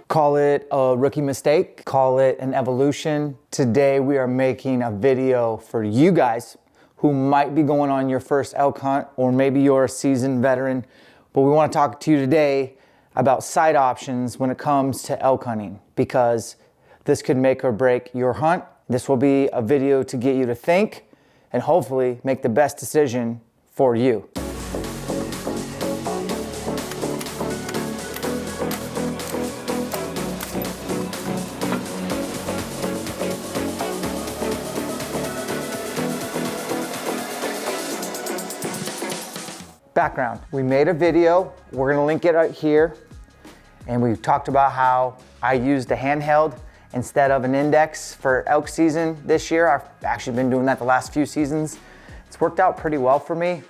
Call it a rookie mistake, call it an evolution. Today we are making a video for you guys who might be going on your first elk hunt, or maybe you're a seasoned veteran, but we want to talk to you today about sight options when it comes to elk hunting, because this could make or break your hunt. This will be a video to get you to think and hopefully make the best decision for you. Background, we made a video, we're gonna link it right here, and we talked about how I used a handheld instead of an index for elk season this year. I've actually been doing that the last few seasons. It's worked out pretty well for me,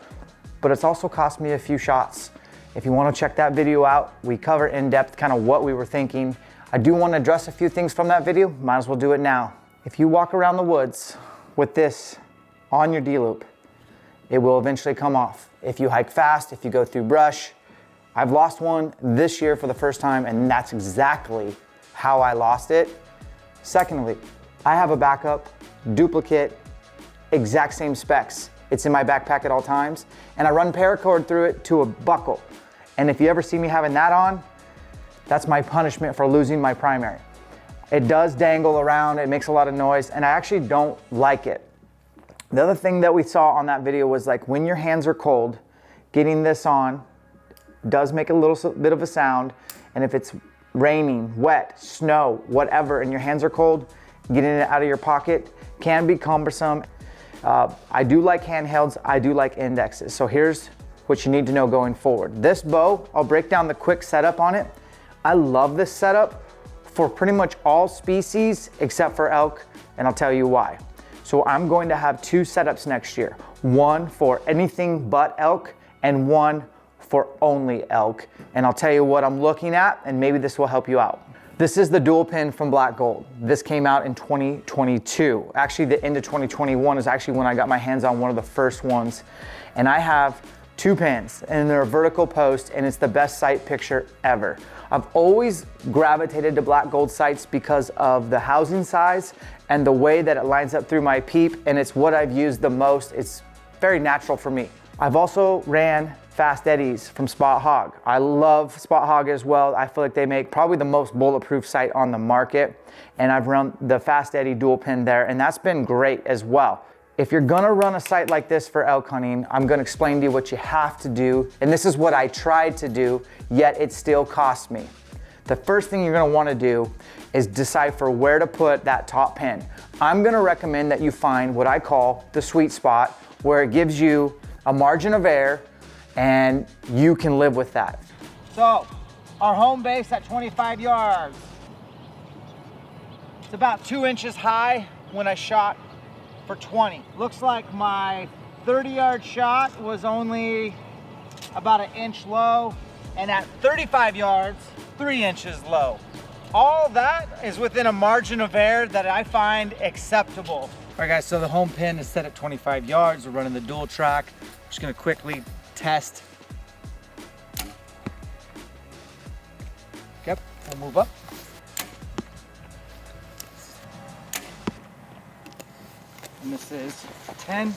but it's also cost me a few shots. If you wanna check that video out, we cover in depth kind of what we were thinking. I do wanna address a few things from that video, might as well do it now. If you walk around the woods with this on your D-loop, it will eventually come off. If you hike fast, if you go through brush. I've lost one this year for the first time, and that's exactly how I lost it. Secondly, I have a backup, duplicate, exact same specs. It's in my backpack at all times, and I run paracord through it to a buckle. And if you ever see me having that on, that's my punishment for losing my primary. It does dangle around, it makes a lot of noise, and I actually don't like it. The other thing that we saw on that video was, like, when your hands are cold, getting this on does make a little bit of a sound. And if it's raining, wet, snow, whatever, and your hands are cold, getting it out of your pocket can be cumbersome. I do like handhelds, I do like indexes. So here's what you need to know going forward. This bow, I'll break down the quick setup on it. I love this setup for pretty much all species except for elk, and I'll tell you why. So I'm going to have two setups next year. One for anything but elk and one for only elk. And I'll tell you what I'm looking at, and maybe this will help you out. This is the dual pin from Black Gold. This came out in 2022. Actually, the end of 2021 is actually when I got my hands on one of the first ones. And I have two pins, and they're a vertical post, and it's the best sight picture ever. I've always gravitated to Black Gold sights because of the housing size and the way that it lines up through my peep, and it's what I've used the most. It's very natural for me. I've also ran Fast Eddies from Spot Hogg. I love Spot Hogg as well. I feel like they make probably the most bulletproof sight on the market, and I've run the Fast Eddy dual pin there, and that's been great as well. If you're gonna run a sight like this for elk hunting, I'm gonna explain to you what you have to do, and this is what I tried to do, yet it still cost me. The first thing you're gonna wanna do is decipher where to put that top pin. I'm gonna recommend that you find what I call the sweet spot, where it gives you a margin of error and you can live with that. So, our home base at 25 yards. It's about 2 inches high when I shot for 20. Looks like my 30-yard shot was only about 1 inch low, and at 35 yards, 3 inches low. All that is within a margin of error that I find acceptable. All right, guys, so the home pin is set at 25 yards. We're running the dual track. Just gonna quickly test. Yep, we'll move up. And this is 10. You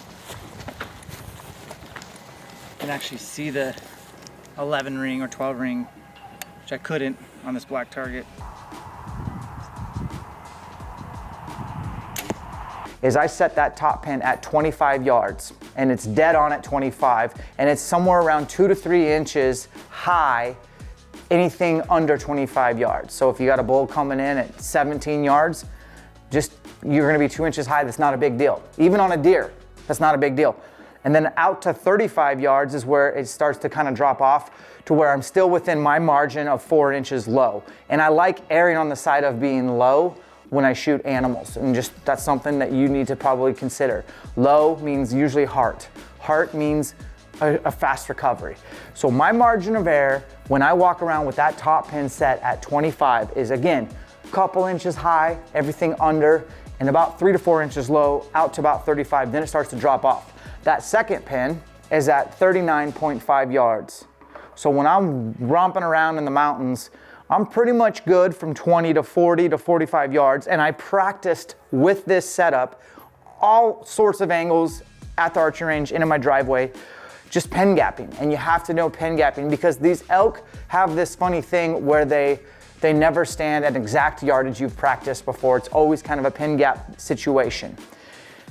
can actually see the 11 ring or 12 ring, which I couldn't on this black target. Is I set that top pin at 25 yards, and it's dead on at 25, and it's somewhere around 2 to 3 inches high, anything under 25 yards. So if you got a bull coming in at 17 yards, you're gonna be 2 inches high. That's not a big deal. Even on a deer, that's not a big deal. And then out to 35 yards is where it starts to kind of drop off to where I'm still within my margin of 4 inches low. And I like erring on the side of being low when I shoot animals, and that's something that you need to probably consider. Low means usually heart. Heart means a fast recovery. So my margin of error when I walk around with that top pin set at 25 is, again, a couple inches high, everything under, and about 3 to 4 inches low, out to about 35, then it starts to drop off. That second pin is at 39.5 yards. So when I'm romping around in the mountains, I'm pretty much good from 20 to 40 to 45 yards, and I practiced with this setup, all sorts of angles at the archery range, into my driveway, just pen gapping. And you have to know pen gapping because these elk have this funny thing where they never stand at exact yardage you've practiced before. It's always kind of a pen gap situation.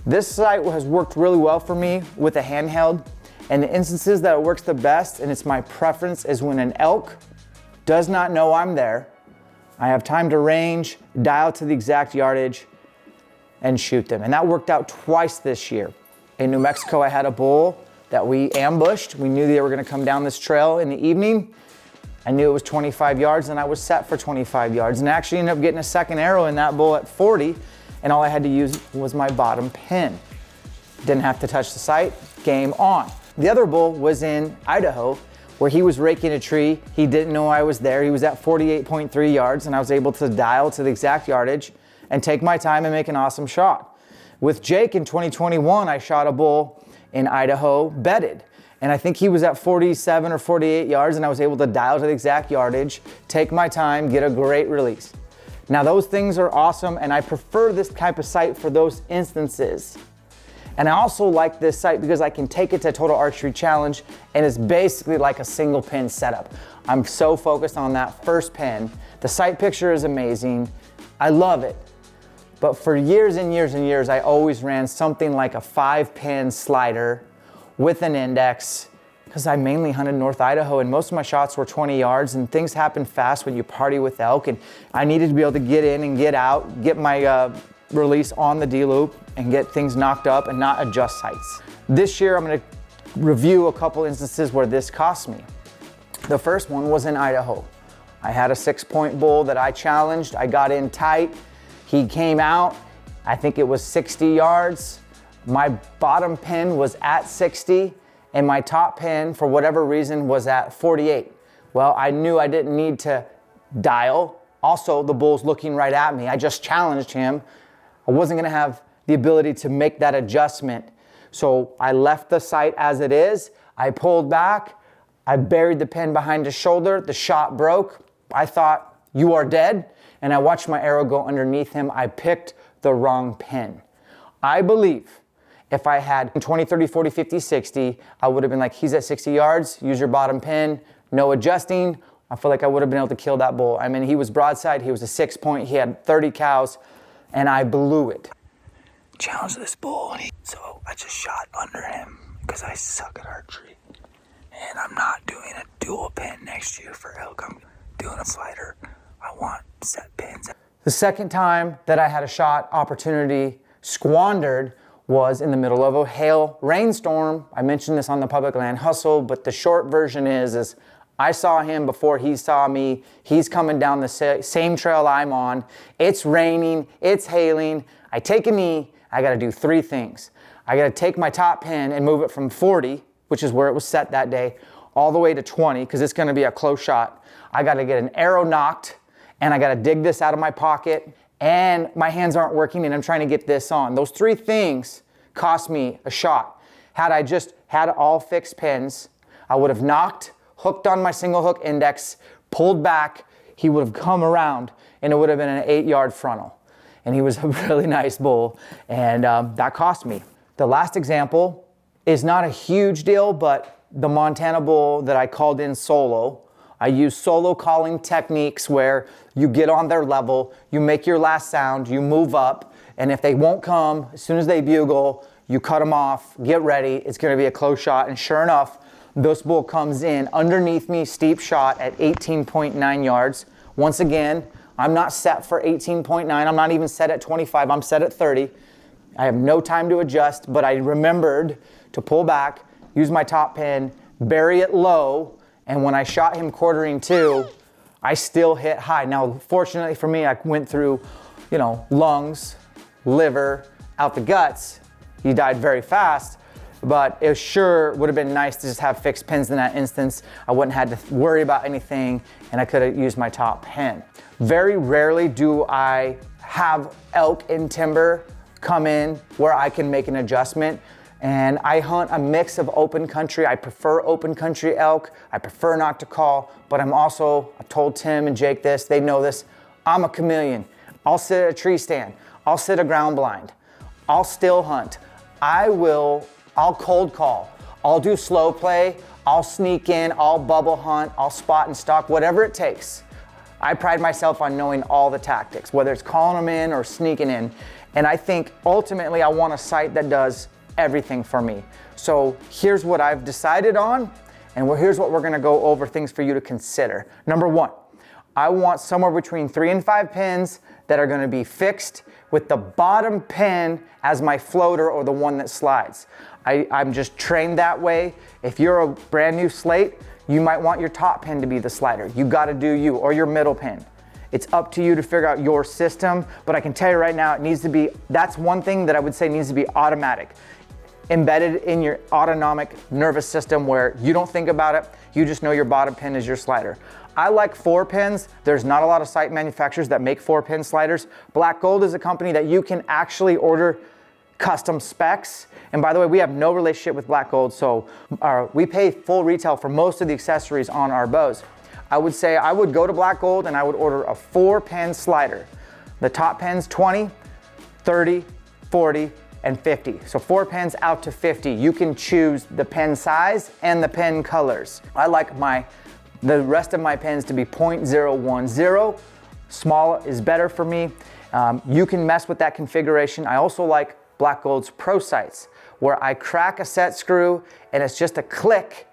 This sight has worked really well for me with a handheld, and the instances that it works the best, and it's my preference, is when an elk does not know I'm there. I have time to range, dial to the exact yardage, and shoot them. And that worked out twice this year. In New Mexico, I had a bull that we ambushed. We knew they were gonna come down this trail in the evening. I knew it was 25 yards and I was set for 25 yards, and actually ended up getting a second arrow in that bull at 40, and all I had to use was my bottom pin. Didn't have to touch the sight, game on. The other bull was in Idaho where he was raking a tree. He didn't know I was there. He was at 48.3 yards and I was able to dial to the exact yardage and take my time and make an awesome shot. With Jake in 2021, I shot a bull in Idaho bedded. And I think he was at 47 or 48 yards and I was able to dial to the exact yardage, take my time, get a great release. Now those things are awesome and I prefer this type of sight for those instances. And I also like this sight because I can take it to Total Archery Challenge and it's basically like a single pin setup. I'm so focused on that first pin. The sight picture is amazing. I love it. But for years and years and years, I always ran something like a 5-pin slider with an index because I mainly hunted North Idaho and most of my shots were 20 yards, and things happen fast when you party with elk, and I needed to be able to get in and get out, get my release on the D-loop and get things knocked up and not adjust sights. This year I'm gonna review a couple instances where this cost me. The first one was in Idaho. I had a 6-point bull that I challenged. I got in tight. He came out, I think it was 60 yards. My bottom pin was at 60 and my top pin, for whatever reason, was at 48. Well, I knew I didn't need to dial. Also, the bull's looking right at me. I just challenged him. I wasn't gonna have the ability to make that adjustment. So I left the sight as it is. I pulled back. I buried the pin behind his shoulder. The shot broke. I thought, you are dead. And I watched my arrow go underneath him. I picked the wrong pin. I believe if I had 20, 30, 40, 50, 60, I would have been like, he's at 60 yards, use your bottom pin, no adjusting. I feel like I would have been able to kill that bull. I mean, he was broadside, he was a 6-point, he had 30 cows, and I blew it. Challenged this bull, so I just shot under him because I suck at archery. And I'm not doing a dual pin next year for elk. I'm doing a slider. I want set pins. The second time that I had a shot opportunity squandered was in the middle of a hail rainstorm. I mentioned this on the Public Land Hustle, but the short version is I saw him before he saw me. He's coming down the same trail I'm on. It's raining, it's hailing. I take a knee, I gotta do 3 things. I gotta take my top pin and move it from 40, which is where it was set that day, all the way to 20, because it's gonna be a close shot. I gotta get an arrow knocked, and I gotta dig this out of my pocket, and my hands aren't working, and I'm trying to get this on. Those 3 things cost me a shot. Had I just had all fixed pins, I would have knocked, hooked on my single hook index, pulled back, he would have come around, and it would have been an 8-yard frontal. And he was a really nice bull, and that cost me. The last example is not a huge deal, but the Montana bull that I called in solo. I use solo calling techniques where you get on their level, you make your last sound, you move up, and if they won't come, as soon as they bugle, you cut them off, get ready, it's gonna be a close shot, and sure enough, this bull comes in underneath me, steep shot at 18.9 yards. Once again, I'm not set for 18.9, I'm not even set at 25, I'm set at 30. I have no time to adjust, but I remembered to pull back, use my top pin, bury it low, and when I shot him quartering 2, I still hit high. Now, fortunately for me, I went through, lungs, liver, out the guts. He died very fast, but it sure would have been nice to just have fixed pins in that instance. I wouldn't have had to worry about anything, and I could have used my top pin. Very rarely do I have elk in timber come in where I can make an adjustment. And I hunt a mix of open country. I prefer open country elk. I prefer not to call, but I'm also, I told Tim and Jake this, they know this, I'm a chameleon. I'll sit at a tree stand. I'll sit a ground blind. I'll still hunt. I'll cold call. I'll do slow play. I'll sneak in. I'll bubble hunt. I'll spot and stalk, whatever it takes. I pride myself on knowing all the tactics, whether it's calling them in or sneaking in. And I think ultimately I want a site that does everything for me. So here's what I've decided on, and here's what we're gonna go over things for you to consider. Number one, I want somewhere between 3 and 5 pins that are gonna be fixed with the bottom pin as my floater or the one that slides. I'm just trained that way. If you're a brand new slate, you might want your top pin to be the slider. You gotta do you, or your middle pin. It's up to you to figure out your system, but I can tell you right now, it needs to be, that's one thing that I would say needs to be automatic. Embedded in your autonomic nervous system where you don't think about it, you just know your bottom pin is your slider. I like 4 pins. There's not a lot of site manufacturers that make 4-pin sliders. Black Gold is a company that you can actually order custom specs. And by the way, we have no relationship with Black Gold, so we pay full retail for most of the accessories on our bows. I would say I would go to Black Gold and I would order a 4-pin slider. The top pins 20, 30, 40, and 50. So 4 pins out to 50. You can choose the pin size and the pin colors. I like the rest of my pins to be .010. Small is better for me. You can mess with that configuration. I also like Black Gold's Pro sights, where I crack a set screw and it's just a click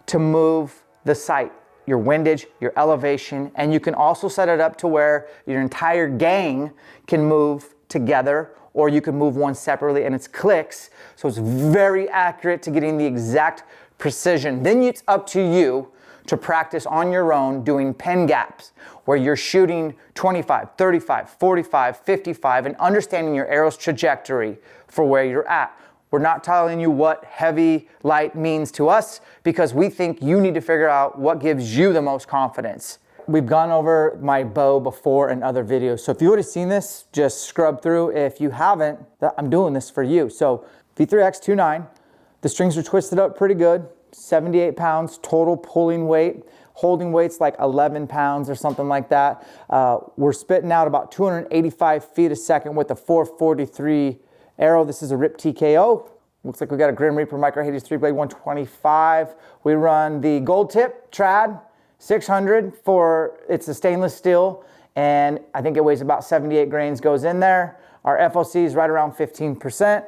to move the sight, your windage, your elevation, and you can also set it up to where your entire gang can move together, or you can move one separately and it's clicks. So it's very accurate to getting the exact precision. Then it's up to you to practice on your own doing pin gaps where you're shooting 25, 35, 45, 55 and understanding your arrow's trajectory for where you're at. We're not telling you what heavy light means to us because we think you need to figure out what gives you the most confidence. We've gone over my bow before in other videos. So if you would have seen this, just scrub through. If you haven't, I'm doing this for you. So V3X29, the strings are twisted up pretty good. 78 pounds total pulling weight. Holding weight's like 11 pounds or something like that. We're spitting out about 285 feet a second with a 443 arrow. This is a RIP TKO. Looks like we got a Grim Reaper Micro Hades 3-blade 125. We run the gold tip trad 600 it's a stainless steel, and I think it weighs about 78 grains goes in there. Our FOC is right around 15%.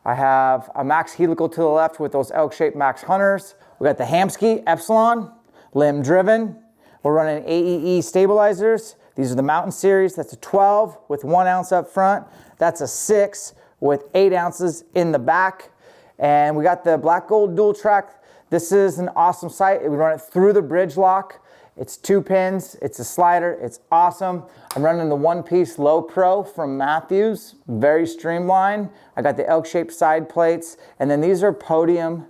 I have a max helical to the left with those ElkShape Max Hunters. We got the Hamsky Epsilon, limb driven. We're running AEE stabilizers. These are the Mountain Series. That's a 12 with 1 ounce up front. That's a 6 with 8 ounces in the back. And we got the Black Gold dual track. This is an awesome sight. We run it through the bridge lock. It's 2 pins, it's a slider, it's awesome. I'm running the one-piece Low Pro from Matthews, very streamlined. I got the ElkShape side plates, and then these are Podium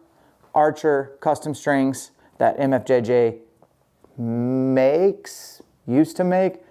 Archer custom strings that MFJJ used to make.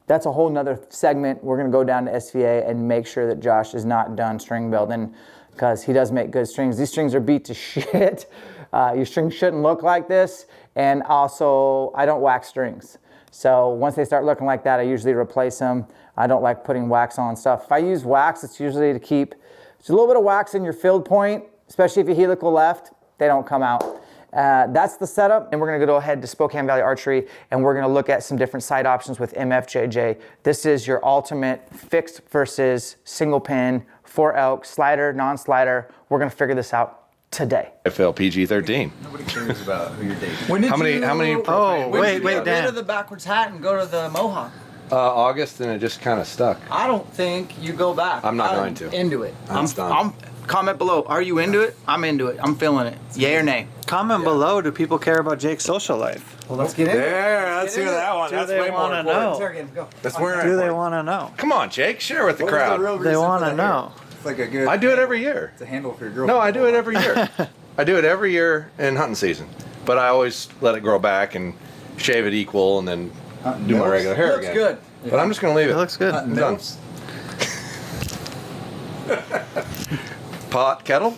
That's a whole nother segment. We're gonna go down to SVA and make sure that Josh is not done string building because he does make good strings. These strings are beat to shit. Your strings shouldn't look like this. And also, I don't wax strings. So once they start looking like that, I usually replace them. I don't like putting wax on stuff. If I use wax, it's usually to keep just a little bit of wax in your field point, especially if you helical left, they don't come out. That's the setup. And we're gonna go ahead to Spokane Valley Archery and we're gonna look at some different sight options with MFJJ. This is your ultimate fixed versus single pin for elk, slider, non-slider. We're gonna figure this out today. FL PG-13. Nobody cares about who you're dating. How many? Oh, Wait, get rid of the backwards hat and go to the Mohawk. August, and it just kind of stuck. I don't think you go back. I'm not going to. Into it. I'm comment below. Are you into it? I'm into it. I'm feeling it. Yay or nay? Comment below. Do people care about Jake's social life? Well, let's get into it. There, let's hear that one. Do That's they way more wanna know? important. Go. That's where Do they want to know? Come on, Jake, share with the crowd. They want to know. It's like a good. I do it every year. It's a handle for your girlfriend. No, I do it every year. I do it every year in hunting season, but I always let it grow back and shave it equal, and then do my regular hair Looks again. good. But I'm just gonna leave it. It looks good. Hunting done. nose. Pot, kettle?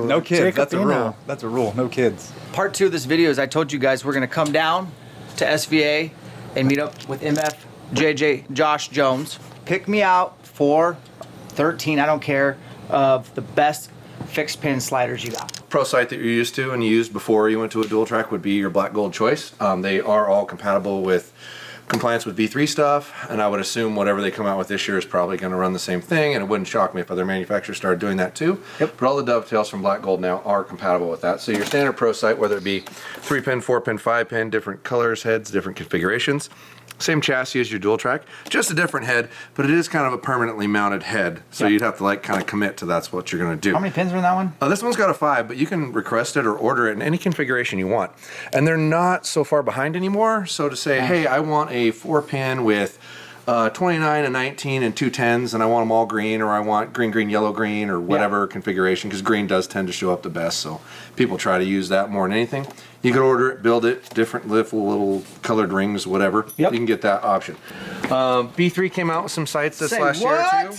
No kids. Jacob, That's a you rule. know. That's a rule. No kids. Part 2 of this video is I told you guys we're gonna come down to SVA and meet up with MF JJ Josh Jones. Pick me out for 13, I don't care, of the best fixed pin sliders you got. Pro sight that you're used to and you used before you went to a dual track would be your black gold choice. They are all compatible with compliance with V3 stuff, and I would assume whatever they come out with this year is probably going to run the same thing, and it wouldn't shock me if other manufacturers started doing that too. Yep. But all the dovetails from black gold now are compatible with that. So your standard pro sight, whether it be 3-pin, 4-pin, 5-pin, different colors, heads, different configurations, same chassis as your dual track, just a different head, but it is kind of a permanently mounted head. So you'd have to like kind of commit to that's what you're going to do. How many pins are in that one? This one's got a 5, but you can request it or order it in any configuration you want. And they're not so far behind anymore. So to say, hey, I want a 4-pin with 29 and 19 and 2 10s, and I want them all green, or I want green, green, yellow, green, or whatever configuration, because green does tend to show up the best. So people try to use that more than anything. You can order it, build it, different little colored rings, whatever. Yep. You can get that option. B3 came out with some sights this last year too.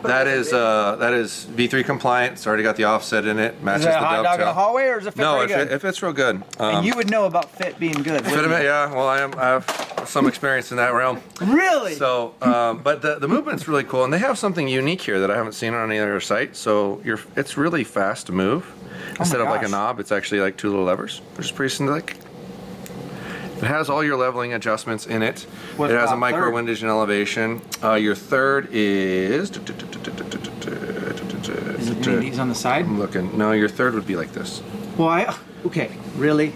That is V3 compliant. It's already got the offset in it. Matches Is that a the hot dog in the dovetail. hallway, or is it fit No, pretty good? it fits real good. And you would know about fit being good. Fit 'em, yeah. Well, I have some experience in that realm. Really? So, but the movement's really cool, and they have something unique here that I haven't seen on any other site. So it's really fast to move. Instead of like a gosh. knob, it's actually like 2 little levers, which is pretty slick. It has all your leveling adjustments in it. What It has a about micro third? windage and elevation. Your third is. Is it one of these on the side? I'm looking. No, your third would be like this. Why? Okay, really?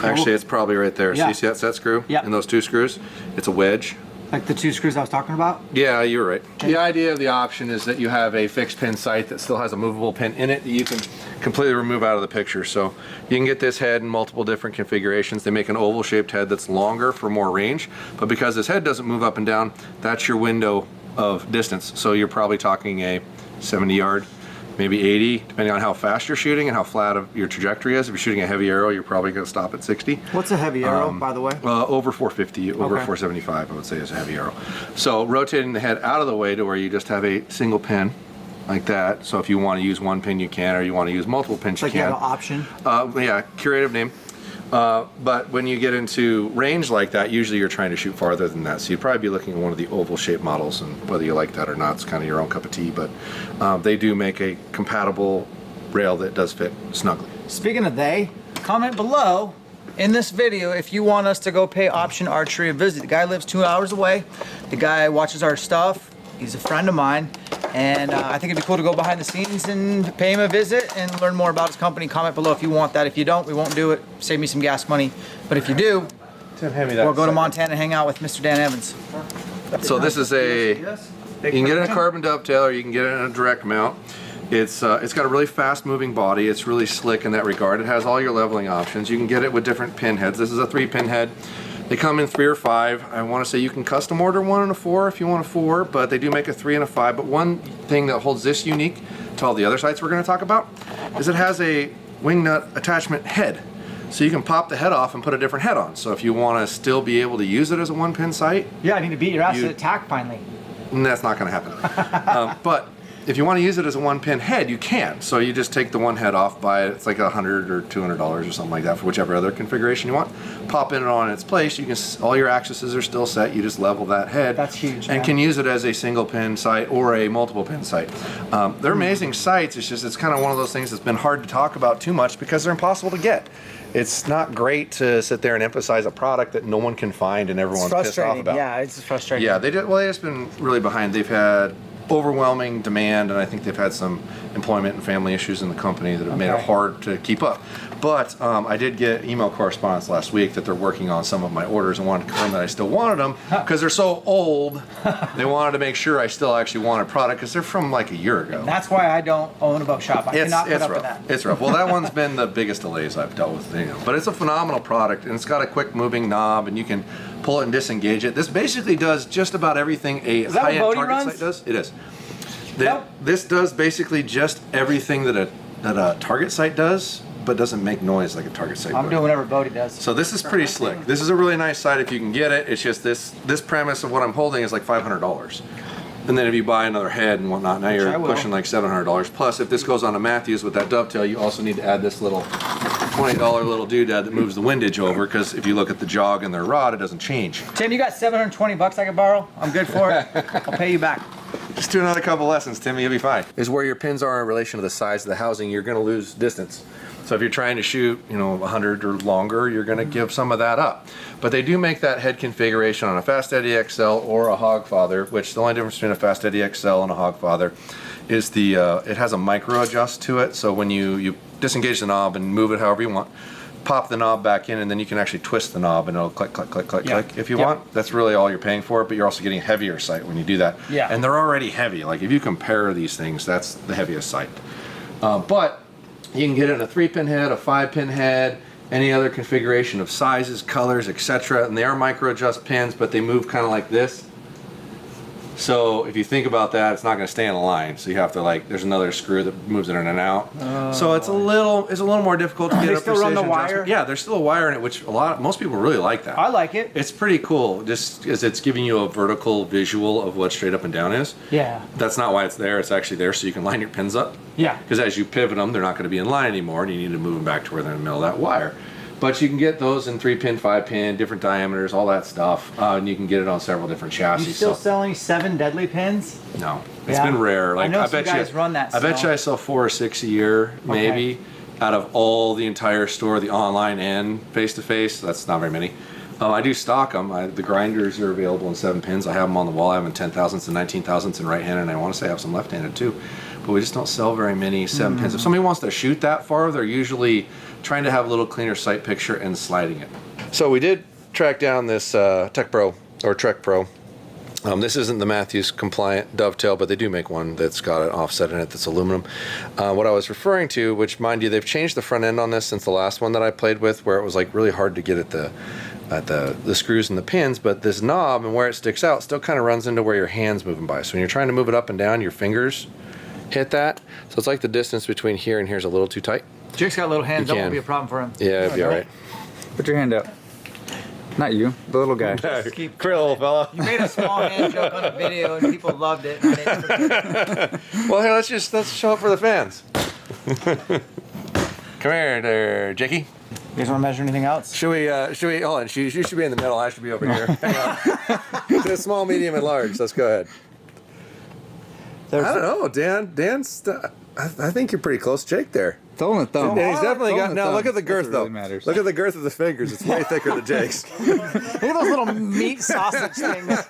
Actually, it's probably right there. So Yeah. you see that set screw? Yeah. And those 2 screws? It's a wedge. Like the 2 screws I was talking about? Yeah, you're right. The idea of the option is that you have a fixed pin sight that still has a movable pin in it that you can completely remove out of the picture. So you can get this head in multiple different configurations. They make an oval shaped head that's longer for more range, but because this head doesn't move up and down, that's your window of distance. So you're probably talking a 70 yard, maybe 80, depending on how fast you're shooting and how flat your trajectory is. If you're shooting a heavy arrow, you're probably going to stop at 60. What's a heavy arrow, by the way? Over 450, over Okay. 475, I would say is a heavy arrow. So rotating the head out of the way to where you just have a single pin like that. So if you want to use 1 pin, you can, or you want to use multiple pins, Like you you have can. an option? Yeah, creative name. But when you get into range like that, usually you're trying to shoot farther than that. So you'd probably be looking at one of the oval shaped models, and whether you like that or not, it's kind of your own cup of tea. But they do make a compatible rail that does fit snugly. Speaking of they, comment below in this video if you want us to go pay Option Archery a visit. The guy lives 2 hours away. The guy watches our stuff. He's a friend of mine. And I think it'd be cool to go behind the scenes and pay him a visit and learn more about his company. Comment below if you want that. If you don't, we won't do it. Save me some gas money. But if you do, Tim, hand me that. we'll go to Montana and hang out with Mr. Dan Evans. So this is a. You can get it in a carbon dovetail, or you can get it in a direct mount. It's got a really fast moving body. It's really slick in that regard. It has all your leveling options. You can get it with different pin heads. This is a 3-pin head. They come in 3 or 5. I want to say you can custom order 1 and a 4 if you want a 4, but they do make a 3 and a 5. But one thing that holds this unique to all the other sites we're going to talk about is it has a wing nut attachment head. So you can pop the head off and put a different head on. So if you want to still be able to use it as a 1-pin sight, Yeah, I need to beat your ass You- at attack finally. that's not going to happen. But if you want to use it as a 1-pin head, you can. So you just take the one head off, buy it. It's like $100 or $200 or something like that for whichever other configuration you want. Pop it on its place. You can all your axes are still set. You just level that head. That's huge, And man. can use it as a single pin sight or a multiple pin sight. They're amazing sights. It's kind of one of those things that's been hard to talk about too much because they're impossible to get. It's not great to sit there and emphasize a product that no one can find and everyone's pissed off about. Yeah, it's frustrating. Yeah, they've just been really behind. They've had overwhelming demand, and I think they've had some employment and family issues in the company that have made it hard to keep up. But I did get email correspondence last week that they're working on some of my orders and wanted to confirm that I still wanted them because they're so old. They wanted to make sure I still actually wanted product because they're from like a year ago. That's why I don't own a boat shop. I cannot put up with rough. that. It's rough. Well, that one's been the biggest delays I've dealt with. But it's a phenomenal product, and it's got a quick moving knob, and you can pull it and disengage it. This basically does just about everything a that what high-end Bodie target runs? site does. It is. Nope. This does basically just everything that a target site does, but doesn't make noise like a target site I'm would. doing whatever Bodie does. So this is pretty slick. This is a really nice sight if you can get it. It's just this premise of what I'm holding is like $500. And then if you buy another head and whatnot, now you're pushing like $700. Plus, if this goes on a Matthews with that dovetail, you also need to add this little $20 little doodad that moves the windage over, because if you look at the jog and their rod, it doesn't change. Tim, you got 720 bucks I can borrow? I'm good for it. I'll pay you back. Just do another couple lessons, Timmy, you'll be fine. Is where your pins are in relation to the size of the housing, you're gonna lose distance. So if you're trying to shoot, 100 or longer, you're gonna give some of that up. But they do make that head configuration on a Fast Eddie XL or a Hogfather, which the only difference between a Fast Eddie XL and a Hogfather is it has a micro adjust to it. So when you disengage the knob and move it however you want, pop the knob back in, and then you can actually twist the knob and it'll click, click, click, click, click if you want. That's really all you're paying for, but you're also getting heavier sight when you do that. Yeah. And they're already heavy. Like if you compare these things, that's the heaviest sight. But you can get it in a 3-pin head, a 5-pin head, any other configuration of sizes, colors, etc. And they are micro adjust pins, but they move kind of like this. So if you think about that, it's not going to stay in a line. So you have to there's another screw that moves it in and out. So it's a little more difficult to get a precision run the wire? adjustment. Yeah, there's still a wire in it, which most people really like that. I like it. It's pretty cool, just because it's giving you a vertical visual of what straight up and down is. Yeah. That's not why it's there. It's actually there so you can line your pins up. Yeah. Because as you pivot them, they're not going to be in line anymore, and you need to move them back to where they're in the middle of that wire. But you can get those in 3-pin, 5-pin, different diameters, all that stuff, and you can get it on several different chassis. You still selling 7 deadly pins? No, it's been rare. I know some guys run that. I bet you I sell 4 or 6 a year, maybe, out of all the entire store, the online and face-to-face. That's not very many. I do stock them. The grinders are available in 7 pins. I have them on the wall. I have them in 10 thousandths and 19 thousandths in right-handed, and I want to say I have some left-handed too. But we just don't sell very many 7 pins. If somebody wants to shoot that far, they're usually trying to have a little cleaner sight picture and sliding it. So we did track down this Trek Pro. This isn't the Matthews compliant dovetail, but they do make one that's got an offset in it that's aluminum. What I was referring to, which mind you, they've changed the front end on this since the last one that I played with, where it was really hard to get at the screws and the pins, but this knob and where it sticks out still kind of runs into where your hand's moving by. So when you're trying to move it up and down, your fingers hit that. So it's like the distance between here and here is a little too tight. Jake's got little hands. That won't be a problem for him. Yeah, it'll be all right. Put your hand up. Not you, the little guy. Krill, little fella. You made a small hand joke on the video and people loved it. And I didn't forget it. Well, here, let's show it for the fans. Come here, there, Jakey. You guys want to measure anything else? Should we, hold on, you should be in the middle, I should be over here. Hang on. It's small, medium, and large, let's go ahead. I don't know, Dan's, I think you're pretty close to Jake there. Thumb and thumb. And he's definitely got, now look at the girth though. Really matters. Look at the girth of the fingers, it's way thicker than Jake's. Look at those little meat sausage things.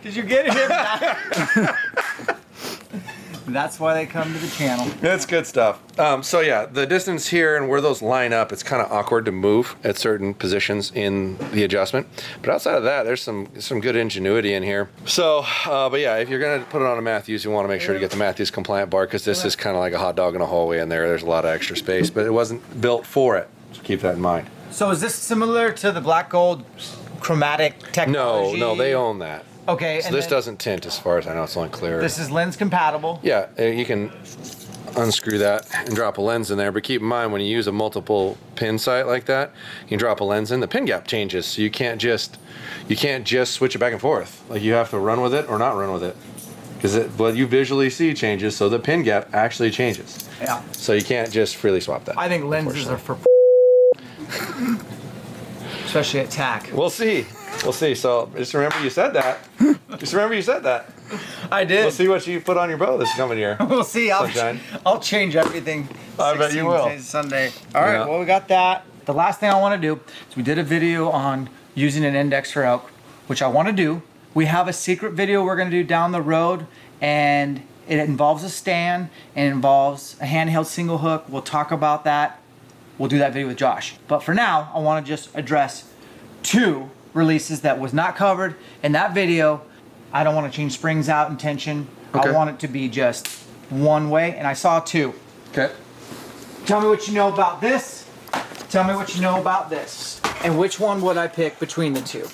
Did you get him? That's why they come to the channel. That's good stuff. So yeah, the distance here and where those line up, it's kind of awkward to move at certain positions in the adjustment. But outside of that, there's some good ingenuity in here. So, but yeah, if you're gonna put it on a Matthews, you want to make sure to get the Matthews compliant bar, because this is kind of like a hot dog in a hallway in there. There's a lot of extra space, but it wasn't built for it. So keep that in mind. So is this similar to the black gold chromatic technology? No, they own that. Okay. So this doesn't tint, as far as I know. It's only clear. This is lens compatible. Yeah, you can unscrew that and drop a lens in there, but keep in mind when you use a multiple pin sight like that, you can drop a lens in, the pin gap changes, so you can't just switch it back and forth. Like, you have to run with it or not run with it, because what you visually see changes, so the pin gap actually changes. Yeah. So you can't just freely swap that. I think lenses are for especially at tack. We'll see. So just remember you said that. I did. We'll see what you put on your bow this coming year. We'll see. I'll change everything. I bet you will. Sunday. All right. Well, we got that. The last thing I want to do is we did a video on using an index for elk, which I want to do. We have a secret video we're going to do down the road, and it involves a stand and it involves a handheld single hook. We'll talk about that. We'll do that video with Josh. But for now, I want to just address 2 releases that was not covered in that video. I don't want to change springs out and tension. Okay. I want it to be just one way, and I saw 2. Okay. Tell me what you know about this. Tell me what you know about this. And which one would I pick between the 2?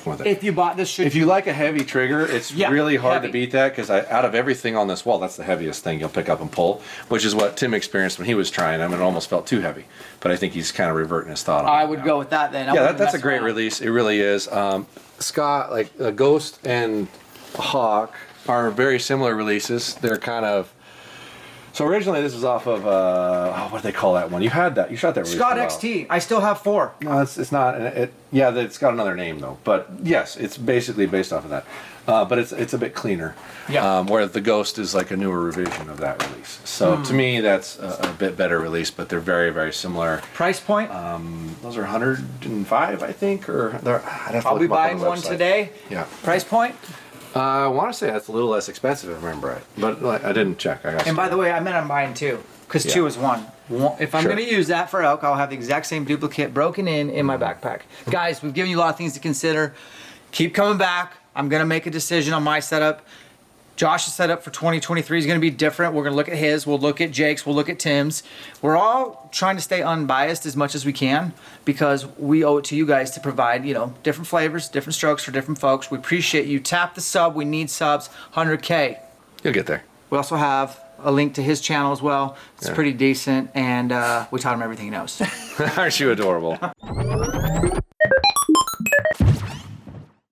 with it. If you bought this, If you like a heavy trigger, it's Yeah, really hard heavy. to beat that because out of everything on this wall, that's the heaviest thing you'll pick up and pull, which is what Tim experienced when he was trying them, and it almost felt too heavy. But I think he's kind of reverting his thought on I it would now. go with that then. Yeah, that's a great release. It really is. Scott, like Ghost and Hawk are very similar releases. They're kind of. So originally this was off of what do they call that one? You had that. You shot that release. Scott for a while. XT. I still have 4. No, it's not. Yeah, it's got another name though. But yes, it's basically based off of that. But it's a bit cleaner. Yeah. Where the Ghost is like a newer revision of that release. So to me, that's a bit better release. But they're very, very similar. Price point? Those are 105, I think, or I'd have to I'll look be them up on buying the one website. today. Yeah. Price point? I want to say that's a little less expensive if I remember right, but like, I didn't check. I got. And by the way, I meant I'm buying 2 because 2 is 1. If I'm Sure. going to use that for elk, I'll have the exact same duplicate broken in my backpack. Guys, we've given you a lot of things to consider. Keep coming back. I'm going to make a decision on my setup. Josh's setup for 2023 is going to be different. We're going to look at his. We'll look at Jake's. We'll look at Tim's. We're all trying to stay unbiased as much as we can because we owe it to you guys to provide, different flavors, different strokes for different folks. We appreciate you. Tap the sub. We need subs. 100K. You'll get there. We also have a link to his channel as well. It's pretty decent, and we taught him everything he knows. Aren't you adorable?